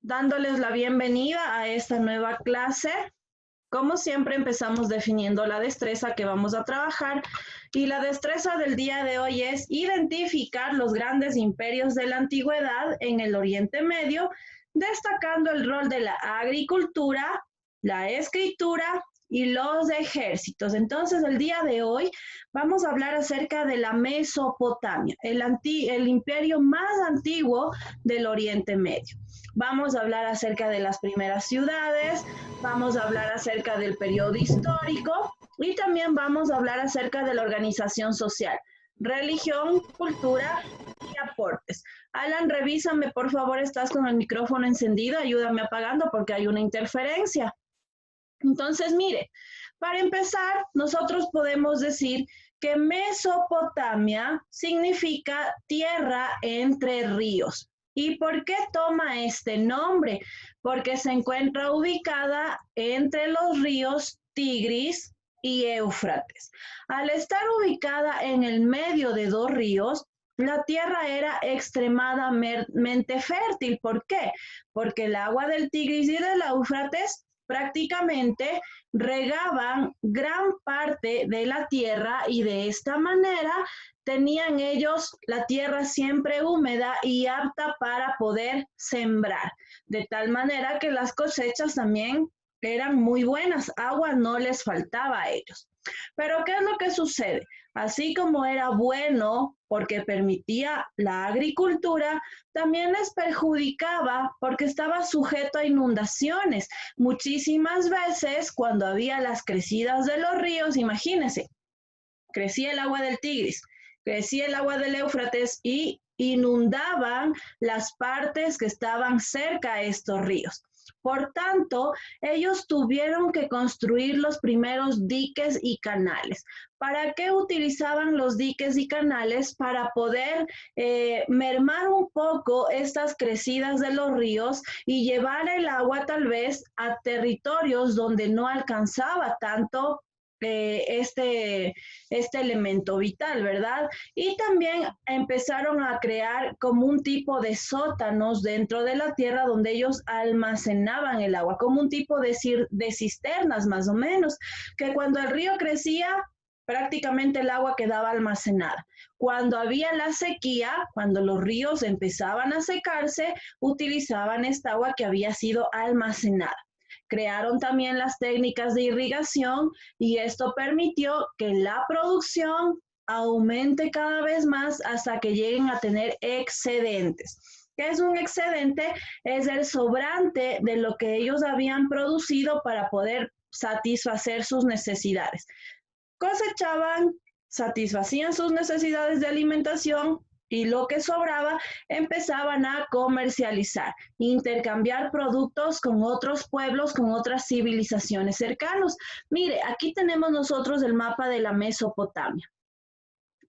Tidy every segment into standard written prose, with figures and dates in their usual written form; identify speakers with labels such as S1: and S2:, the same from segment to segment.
S1: dándoles la bienvenida a esta nueva clase. Como siempre, empezamos definiendo la destreza que vamos a trabajar, y la destreza del día de hoy es identificar los grandes imperios de la antigüedad en el Oriente Medio, destacando el rol de la agricultura, la escritura y los ejércitos. Entonces, el día de hoy vamos a hablar acerca de la Mesopotamia, el imperio más antiguo del Oriente Medio. Vamos a hablar acerca de las primeras ciudades, vamos a hablar acerca del periodo histórico y también vamos a hablar acerca de la organización social, religión, cultura y aportes. Alan, revísame, por favor, estás con el micrófono encendido, ayúdame apagando porque hay una interferencia. Entonces, mire, para empezar, nosotros podemos decir que Mesopotamia significa tierra entre ríos. ¿Y por qué toma este nombre? Porque se encuentra ubicada entre los ríos Tigris y Éufrates. Al estar ubicada en el medio de dos ríos, la tierra era extremadamente fértil. ¿Por qué? Porque el agua del Tigris y del Éufrates prácticamente regaban gran parte de la tierra, y de esta manera tenían ellos la tierra siempre húmeda y apta para poder sembrar, de tal manera que las cosechas también eran muy buenas, agua no les faltaba a ellos. Pero ¿qué es lo que sucede? Así como era bueno porque permitía la agricultura, también les perjudicaba porque estaba sujeto a inundaciones. Muchísimas veces cuando había las crecidas de los ríos, imagínense, crecía el agua del Tigris, crecía el agua del Éufrates y inundaban las partes que estaban cerca a estos ríos. Por tanto, ellos tuvieron que construir los primeros diques y canales. ¿Para qué utilizaban los diques y canales? Para poder mermar un poco estas crecidas de los ríos y llevar el agua tal vez a territorios donde no alcanzaba tanto este elemento vital, ¿verdad? Y también empezaron a crear como un tipo de sótanos dentro de la tierra donde ellos almacenaban el agua, como un tipo de cisternas más o menos, que cuando el río crecía, prácticamente el agua quedaba almacenada. Cuando había la sequía, cuando los ríos empezaban a secarse, utilizaban esta agua que había sido almacenada. Crearon también las técnicas de irrigación, y esto permitió que la producción aumente cada vez más hasta que lleguen a tener excedentes. ¿Qué es un excedente? Es el sobrante de lo que ellos habían producido para poder satisfacer sus necesidades. Cosechaban, satisfacían sus necesidades de alimentación, y lo que sobraba empezaban a comercializar, intercambiar productos con otros pueblos, con otras civilizaciones cercanos. Mire, aquí tenemos nosotros el mapa de la Mesopotamia.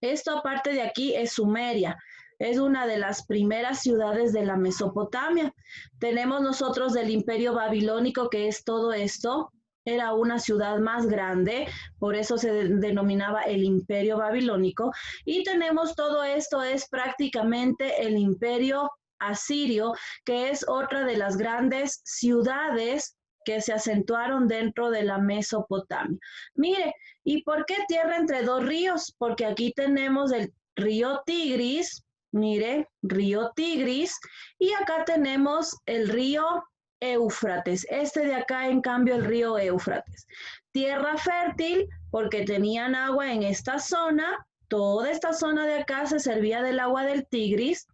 S1: Esto aparte de aquí es Sumeria. Es una de las primeras ciudades de la Mesopotamia. Tenemos nosotros del Imperio Babilónico, que es todo esto. Era una ciudad más grande, por eso se denominaba el Imperio Babilónico. Y tenemos todo esto, es prácticamente el Imperio Asirio, que es otra de las grandes ciudades que se acentuaron dentro de la Mesopotamia. Mire, ¿y por qué tierra entre dos ríos? Porque aquí tenemos el río Tigris, mire, río Tigris, y acá tenemos el río Éufrates. Este de acá, en cambio, el río Éufrates. Tierra fértil porque tenían agua en esta zona. Toda esta zona de acá se servía del agua del Tigris,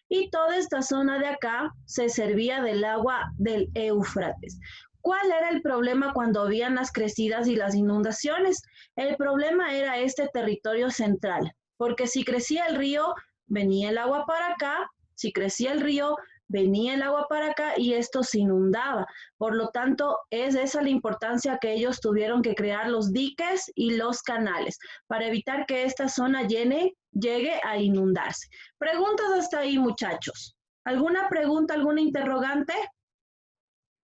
S1: y toda esta zona de acá se servía del agua del Éufrates. ¿Cuál era el problema cuando habían las crecidas y las inundaciones? El problema era este territorio central, porque si crecía el río, venía el agua para acá; si crecía el río, venía el agua para acá, y esto se inundaba. Por lo tanto, es esa la importancia que ellos tuvieron que crear los diques y los canales para evitar que esta zona llegue a inundarse. ¿Preguntas hasta ahí, muchachos? ¿Alguna pregunta, alguna interrogante?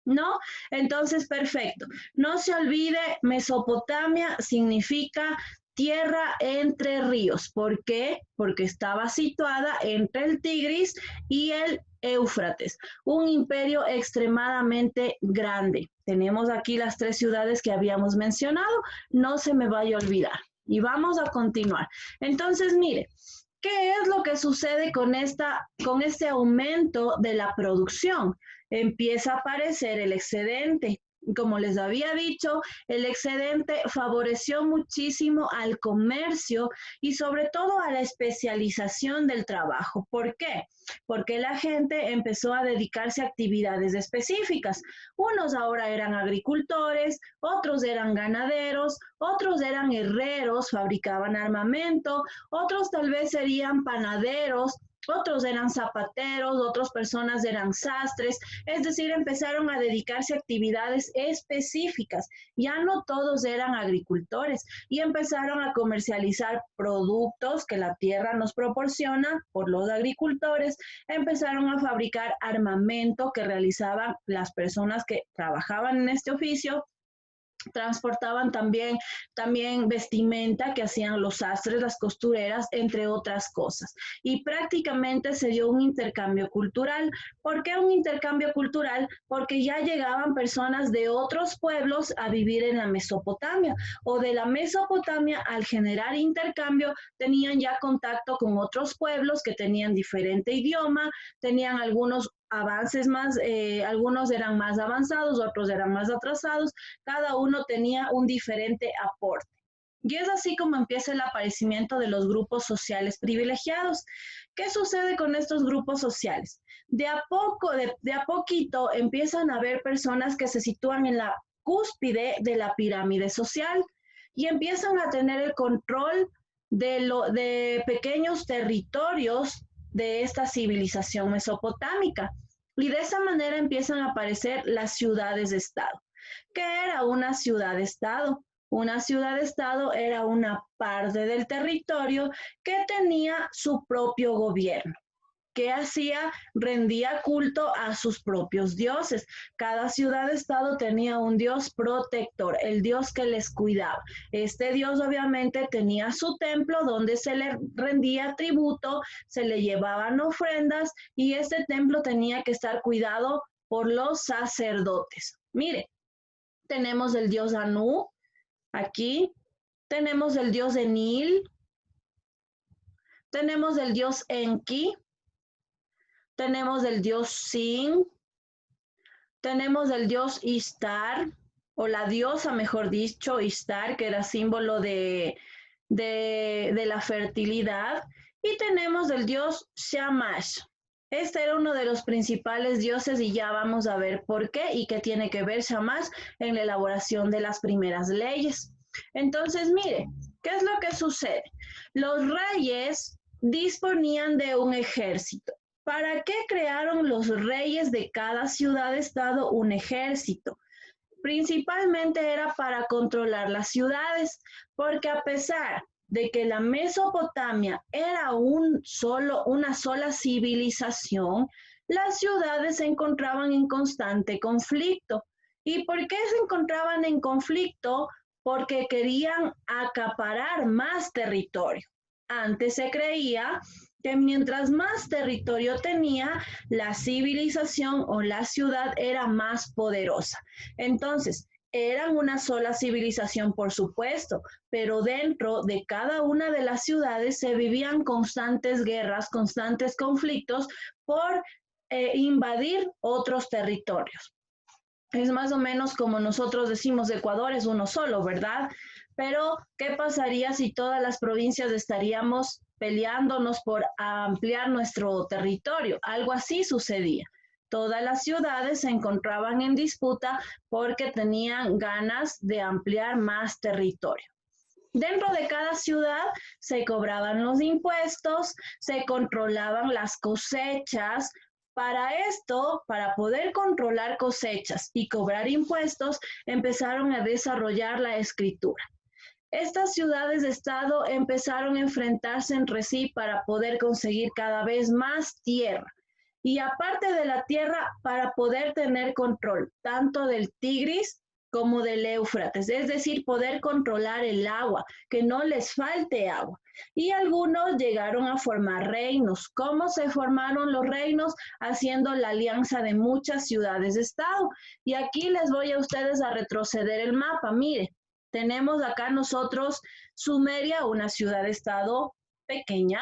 S1: ¿No? Entonces, perfecto. No se olvide, Mesopotamia significa tierra entre ríos. ¿Por qué? Porque estaba situada entre el Tigris y el Éufrates, un imperio extremadamente grande. Tenemos aquí las 3 ciudades que habíamos mencionado, no se me vaya a olvidar. Y vamos a continuar. Entonces, mire, ¿qué es lo que sucede con este aumento de la producción? Empieza a aparecer el excedente. Como les había dicho, el excedente favoreció muchísimo al comercio y sobre todo a la especialización del trabajo. ¿Por qué? Porque la gente empezó a dedicarse a actividades específicas. Unos ahora eran agricultores, otros eran ganaderos, otros eran herreros, fabricaban armamento, otros tal vez serían panaderos, otros eran zapateros, otras personas eran sastres, es decir, empezaron a dedicarse a actividades específicas. Ya no todos eran agricultores y empezaron a comercializar productos que la tierra nos proporciona por los agricultores, empezaron a fabricar armamento que realizaban las personas que trabajaban en este oficio, transportaban también vestimenta que hacían los sastres, las costureras, entre otras cosas. Y prácticamente se dio un intercambio cultural. ¿Por qué un intercambio cultural? Porque ya llegaban personas de otros pueblos a vivir en la Mesopotamia, o de la Mesopotamia, al generar intercambio, tenían ya contacto con otros pueblos que tenían diferente idioma, tenían algunos avances más, algunos eran más avanzados, otros eran más atrasados, cada uno tenía un diferente aporte. Y es así como empieza el aparecimiento de los grupos sociales privilegiados. ¿Qué sucede con estos grupos sociales? De a poquito empiezan a haber personas que se sitúan en la cúspide de la pirámide social y empiezan a tener el control de pequeños territorios de esta civilización mesopotámica. Y de esa manera empiezan a aparecer las ciudades-estado. ¿Qué era una ciudad-estado? Una ciudad-estado era una parte del territorio que tenía su propio gobierno. ¿Qué hacía? Rendía culto a sus propios dioses. Cada ciudad-estado tenía un dios protector, el dios que les cuidaba. Este dios obviamente tenía su templo donde se le rendía tributo, se le llevaban ofrendas y este templo tenía que estar cuidado por los sacerdotes. Mire, tenemos el dios Anu, aquí, tenemos el dios Enil, tenemos el dios Enki, tenemos el dios Sin, tenemos el dios Ishtar, o la diosa, mejor dicho, Ishtar, que era símbolo de la fertilidad, y tenemos el dios Shamash. Este era uno de los principales dioses y ya vamos a ver por qué y qué tiene que ver Shamash en la elaboración de las primeras leyes. Entonces, mire, ¿qué es lo que sucede? Los reyes disponían de un ejército. ¿Para qué crearon los reyes de cada ciudad-estado un ejército? Principalmente era para controlar las ciudades, porque a pesar de que la Mesopotamia era una sola civilización, las ciudades se encontraban en constante conflicto. ¿Y por qué se encontraban en conflicto? Porque querían acaparar más territorio. Antes se creía que mientras más territorio tenía, la civilización o la ciudad era más poderosa. Entonces, eran una sola civilización, por supuesto, pero dentro de cada una de las ciudades se vivían constantes guerras, constantes conflictos por invadir otros territorios. Es más o menos como nosotros decimos, Ecuador es uno solo, ¿verdad? Pero, ¿qué pasaría si todas las provincias estaríamos peleándonos por ampliar nuestro territorio? Algo así sucedía. Todas las ciudades se encontraban en disputa porque tenían ganas de ampliar más territorio. Dentro de cada ciudad se cobraban los impuestos, se controlaban las cosechas. Para esto, para poder controlar cosechas y cobrar impuestos, empezaron a desarrollar la escritura. Estas ciudades-estado empezaron a enfrentarse entre sí para poder conseguir cada vez más tierra. Y aparte de la tierra, para poder tener control tanto del Tigris como del Éufrates, es decir, poder controlar el agua, que no les falte agua. Y algunos llegaron a formar reinos. ¿Cómo se formaron los reinos? Haciendo la alianza de muchas ciudades-estado. Y aquí les voy a ustedes a retroceder el mapa. Mire, tenemos acá nosotros Sumeria, una ciudad-estado pequeña.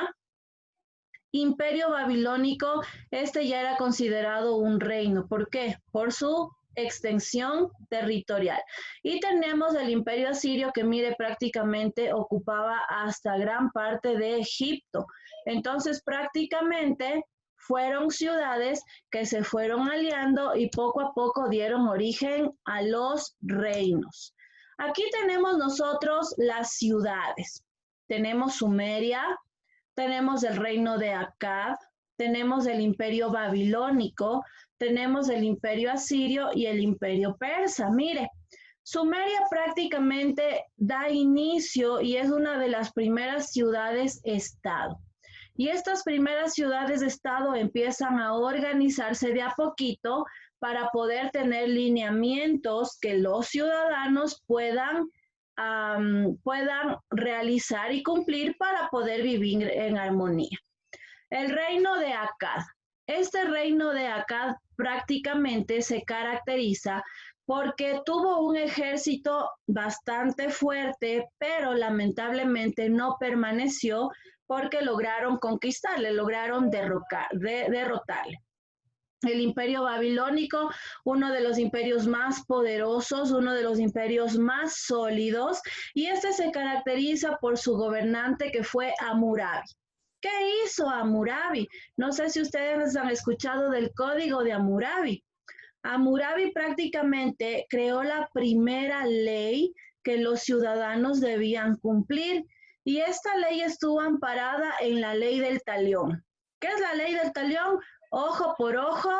S1: Imperio Babilónico, este ya era considerado un reino. ¿Por qué? Por su extensión territorial. Y tenemos el Imperio Asirio que, mire, prácticamente ocupaba hasta gran parte de Egipto. Entonces, prácticamente fueron ciudades que se fueron aliando y poco a poco dieron origen a los reinos. Aquí tenemos nosotros las ciudades. Tenemos Sumeria, tenemos el reino de Akkad, tenemos el imperio babilónico, tenemos el imperio asirio y el imperio persa. Mire, Sumeria prácticamente da inicio y es una de las primeras ciudades-estado. Y estas primeras ciudades-estado empiezan a organizarse de a poquito para poder tener lineamientos que los ciudadanos puedan realizar y cumplir para poder vivir en armonía. El reino de Akkad. Este reino de Akkad prácticamente se caracteriza porque tuvo un ejército bastante fuerte, pero lamentablemente no permaneció porque lograron conquistarle, lograron derrotarle. El imperio babilónico, uno de los imperios más poderosos, uno de los imperios más sólidos, y este se caracteriza por su gobernante que fue Hammurabi. ¿Qué hizo Hammurabi? No sé si ustedes han escuchado del código de Hammurabi. Hammurabi prácticamente creó la primera ley que los ciudadanos debían cumplir, y esta ley estuvo amparada en la ley del talión. ¿Qué es la ley del talión? Ojo por ojo,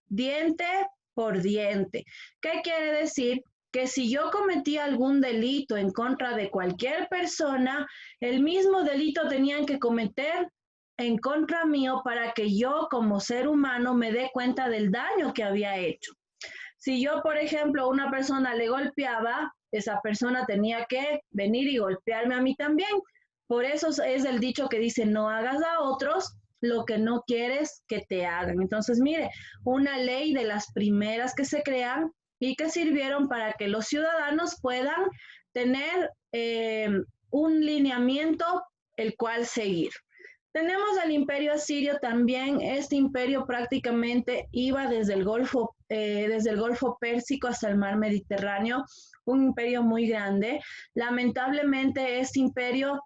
S1: diente por diente. ¿Qué quiere decir? Que si yo cometí algún delito en contra de cualquier persona, el mismo delito tenían que cometer en contra mío para que yo como ser humano me dé cuenta del daño que había hecho. Si yo, por ejemplo, una persona le golpeaba, esa persona tenía que venir y golpearme a mí también. Por eso es el dicho que dice, no hagas a otros lo que no quieres que te hagan. Entonces, mire, una ley de las primeras que se crean y que sirvieron para que los ciudadanos puedan tener un lineamiento el cual seguir. Tenemos al imperio asirio también. Este imperio prácticamente iba desde el Golfo Pérsico hasta el mar Mediterráneo, un imperio muy grande. Lamentablemente este imperio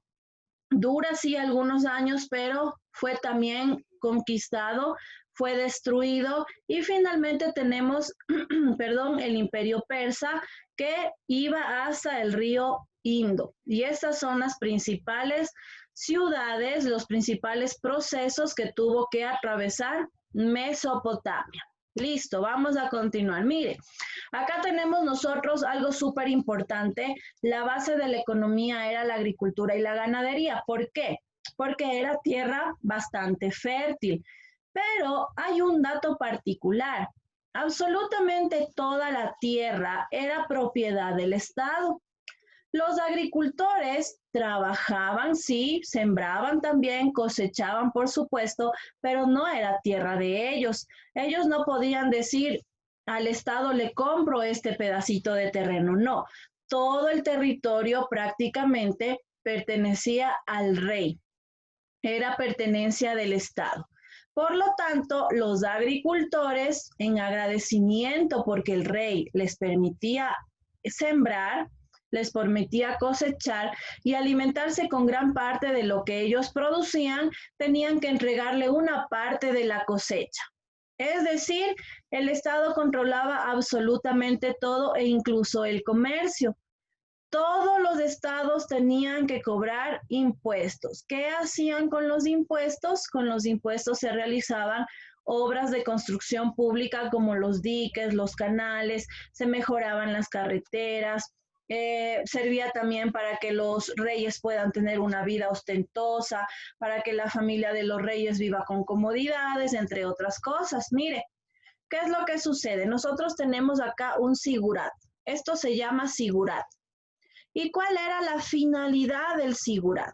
S1: dura sí algunos años, pero fue también conquistado, fue destruido y finalmente tenemos, perdón, el imperio persa que iba hasta el río Indo. Y estas son las principales ciudades, los principales procesos que tuvo que atravesar Mesopotamia. Listo, vamos a continuar. Mire, acá tenemos nosotros algo súper importante. La base de la economía era la agricultura y la ganadería. ¿Por qué? Porque era tierra bastante fértil. Pero hay un dato particular. Absolutamente toda la tierra era propiedad del Estado. Los agricultores trabajaban, sí, sembraban también, cosechaban, por supuesto, pero no era tierra de ellos. Ellos no podían decir, al Estado le compro este pedacito de terreno. No, todo el territorio prácticamente pertenecía al rey. Era pertenencia del Estado. Por lo tanto, los agricultores, en agradecimiento porque el rey les permitía sembrar, les permitía cosechar y alimentarse con gran parte de lo que ellos producían, tenían que entregarle una parte de la cosecha. Es decir, el Estado controlaba absolutamente todo e incluso el comercio. Todos los estados tenían que cobrar impuestos. ¿Qué hacían con los impuestos? Con los impuestos se realizaban obras de construcción pública como los diques, los canales, se mejoraban las carreteras, servía también para que los reyes puedan tener una vida ostentosa, para que la familia de los reyes viva con comodidades, entre otras cosas. Mire, ¿qué es lo que sucede? Nosotros tenemos acá un sigurat. Esto se llama sigurat. ¿Y cuál era la finalidad del sigurat?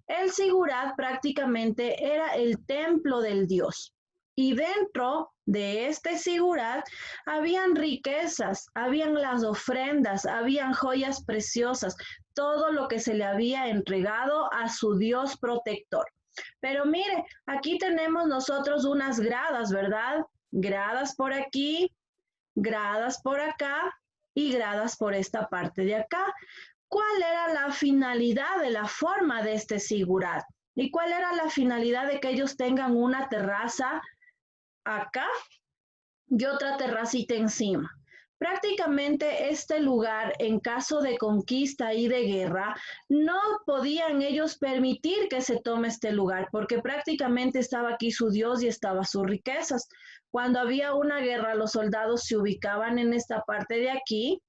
S1: El sigurat prácticamente era el templo del dios. Y dentro de este sigurat habían riquezas, habían las ofrendas, habían joyas preciosas, todo lo que se le había entregado a su dios protector. Pero mire, aquí tenemos nosotros unas gradas, ¿verdad? Gradas por aquí, gradas por acá y gradas por esta parte de acá. ¿Cuál era la finalidad de la forma de este sigurat? ¿Y cuál era la finalidad de que ellos tengan una terraza acá y otra terracita encima? Prácticamente este lugar, en caso de conquista y de guerra, no podían ellos permitir que se tome este lugar, porque prácticamente estaba aquí su Dios y estaban sus riquezas. Cuando había una guerra, los soldados se ubicaban en esta parte de aquí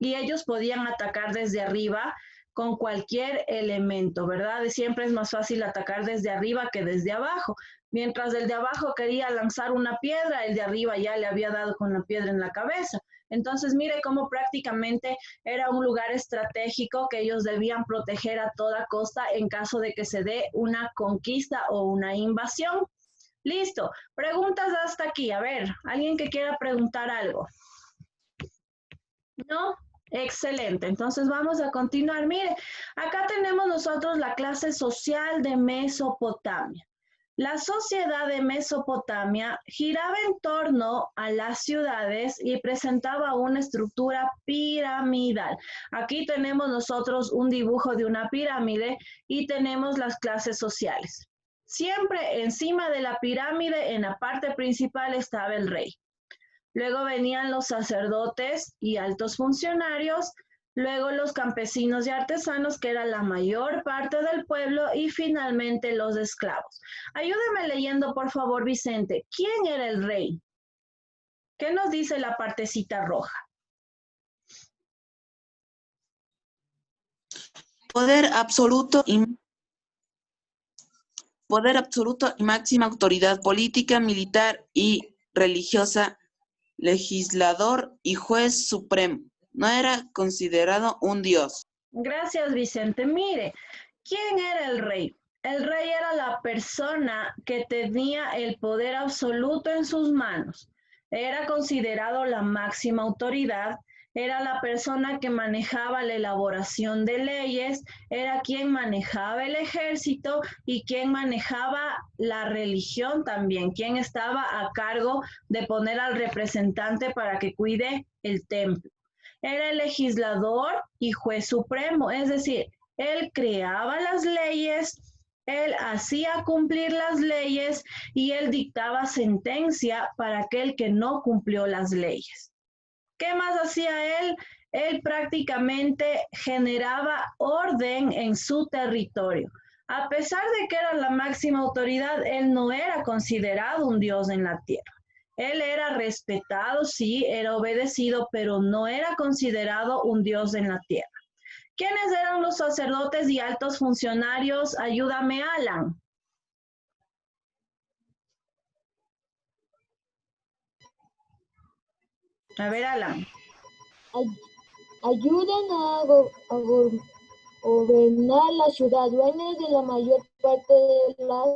S1: y ellos podían atacar desde arriba con cualquier elemento, ¿verdad? Siempre es más fácil atacar desde arriba que desde abajo. Mientras el de abajo quería lanzar una piedra, el de arriba ya le había dado con la piedra en la cabeza. Entonces, mire cómo prácticamente era un lugar estratégico que ellos debían proteger a toda costa en caso de que se dé una conquista o una invasión. Listo. Preguntas hasta aquí. A ver, ¿alguien que quiera preguntar algo? ¿No? Excelente. Entonces vamos a continuar. Mire, acá tenemos nosotros la clase social de Mesopotamia. La sociedad de Mesopotamia giraba en torno a las ciudades y presentaba una estructura piramidal. Aquí tenemos nosotros un dibujo de una pirámide y tenemos las clases sociales. Siempre encima de la pirámide, en la parte principal, estaba el rey. Luego venían los sacerdotes y altos funcionarios, luego los campesinos y artesanos, que era la mayor parte del pueblo, y finalmente los esclavos. Ayúdeme leyendo, por favor, Vicente. ¿Quién era el rey? ¿Qué nos dice la partecita roja?
S2: Poder absoluto y máxima autoridad política, militar y religiosa, legislador y juez supremo. No era considerado un dios.
S1: Gracias, Vicente. Mire, ¿quién era el rey? El rey era la persona que tenía el poder absoluto en sus manos. Era considerado la máxima autoridad, era la persona que manejaba la elaboración de leyes, era quien manejaba el ejército y quien manejaba la religión también, quien estaba a cargo de poner al representante para que cuide el templo. Era el legislador y juez supremo, es decir, él creaba las leyes, él hacía cumplir las leyes y él dictaba sentencia para aquel que no cumplió las leyes. ¿Qué más hacía él? Él prácticamente generaba orden en su territorio. A pesar de que era la máxima autoridad, él no era considerado un dios en la tierra. Él era respetado, sí, era obedecido, pero no era considerado un dios en la tierra. ¿Quiénes eran los sacerdotes y altos funcionarios? Ayúdame, Alan. A ver, Alan.
S3: Ayudan a gobernar la ciudad, dueños de la mayor parte de las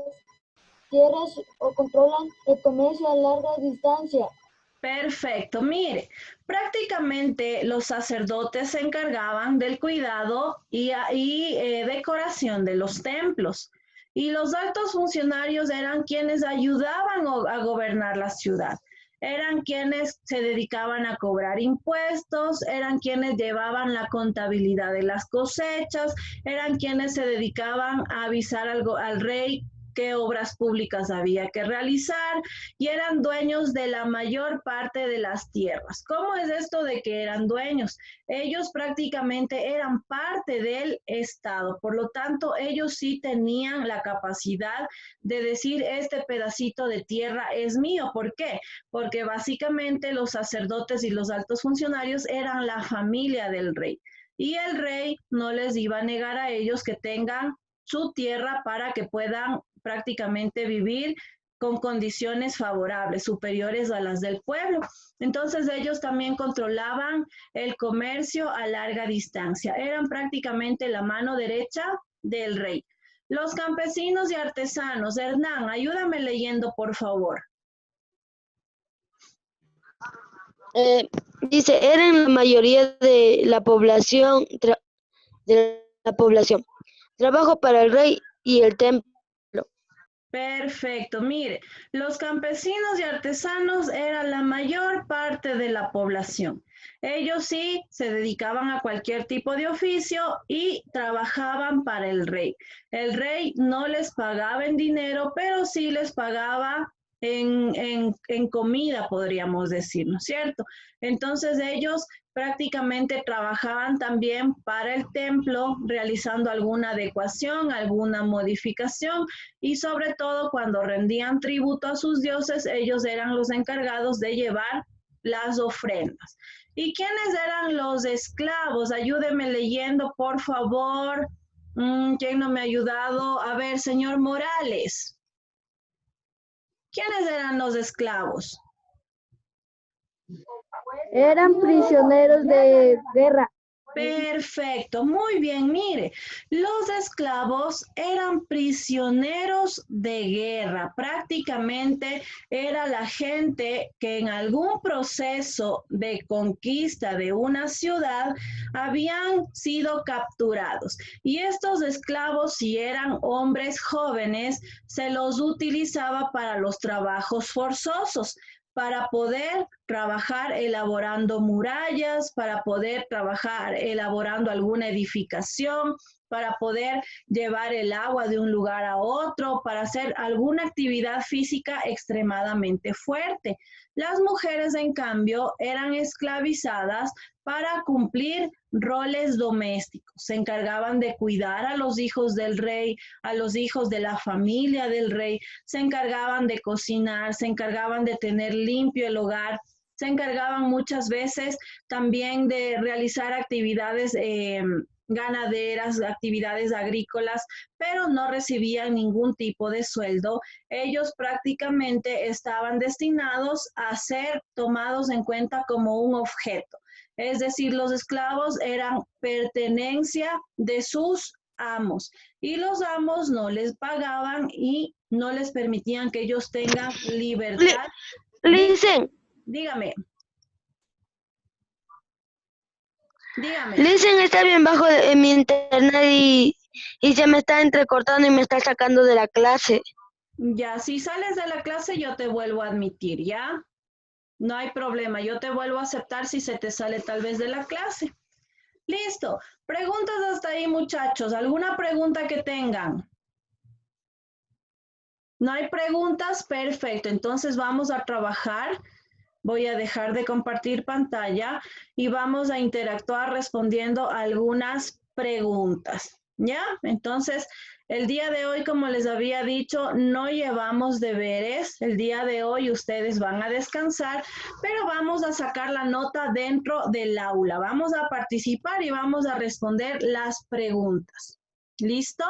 S3: tierras o controlan el comercio a larga distancia.
S1: Perfecto, mire, prácticamente los sacerdotes se encargaban del cuidado y decoración de los templos y los altos funcionarios eran quienes ayudaban a gobernar la ciudad. Eran quienes se dedicaban a cobrar impuestos, eran quienes llevaban la contabilidad de las cosechas, eran quienes se dedicaban a avisar al rey qué obras públicas había que realizar y eran dueños de la mayor parte de las tierras. ¿Cómo es esto de que eran dueños? Ellos prácticamente eran parte del Estado, por lo tanto ellos sí tenían la capacidad de decir este pedacito de tierra es mío. ¿Por qué? Porque básicamente los sacerdotes y los altos funcionarios eran la familia del rey y el rey no les iba a negar a ellos que tengan su tierra para que puedan prácticamente vivir con condiciones favorables, superiores a las del pueblo. Entonces ellos también controlaban el comercio a larga distancia. Eran prácticamente la mano derecha del rey. Los campesinos y artesanos. Hernán, ayúdame leyendo, por favor.
S3: Dice, eran la mayoría de la población, trabajo para el rey y el templo.
S1: Perfecto, mire, los campesinos y artesanos eran la mayor parte de la población. Ellos sí se dedicaban a cualquier tipo de oficio y trabajaban para el rey. El rey no les pagaba en dinero, pero sí les pagaba en comida, podríamos decir, ¿no es cierto? Entonces ellos prácticamente trabajaban también para el templo, realizando alguna adecuación, alguna modificación, y sobre todo cuando rendían tributo a sus dioses, ellos eran los encargados de llevar las ofrendas. ¿Y quiénes eran los esclavos? Ayúdeme leyendo, por favor. ¿Quién no me ha ayudado? A ver, señor Morales. ¿Quiénes eran los esclavos?
S3: Eran prisioneros de guerra.
S1: Perfecto, muy bien, mire, los esclavos eran prisioneros de guerra, prácticamente era la gente que en algún proceso de conquista de una ciudad habían sido capturados y estos esclavos, si eran hombres jóvenes, se los utilizaba para los trabajos forzosos, para poder trabajar elaborando murallas, para poder trabajar elaborando alguna edificación, para poder llevar el agua de un lugar a otro, para hacer alguna actividad física extremadamente fuerte. Las mujeres, en cambio, eran esclavizadas para cumplir roles domésticos. Se encargaban de cuidar a los hijos del rey, a los hijos de la familia del rey, se encargaban de cocinar, se encargaban de tener limpio el hogar, se encargaban muchas veces también de realizar actividades ganaderas, actividades agrícolas, pero no recibían ningún tipo de sueldo. Ellos prácticamente estaban destinados a ser tomados en cuenta como un objeto. Es decir, los esclavos eran pertenencia de sus amos y los amos no les pagaban y no les permitían que ellos tengan libertad.
S3: Listen.
S1: Dígame. Dígame.
S3: Listen está bien bajo en mi internet y se me está entrecortando y me está sacando de la clase.
S1: Ya, si sales de la clase yo te vuelvo a admitir, ¿ya? No hay problema, yo te vuelvo a aceptar si se te sale tal vez de la clase. Listo. Preguntas hasta ahí, muchachos. ¿Alguna pregunta que tengan? ¿No hay preguntas? Perfecto. Entonces vamos a trabajar. Voy a dejar de compartir pantalla y vamos a interactuar respondiendo algunas preguntas. ¿Ya? Entonces, el día de hoy, como les había dicho, no llevamos deberes. El día de hoy ustedes van a descansar, pero vamos a sacar la nota dentro del aula. Vamos a participar y vamos a responder las preguntas. ¿Listo?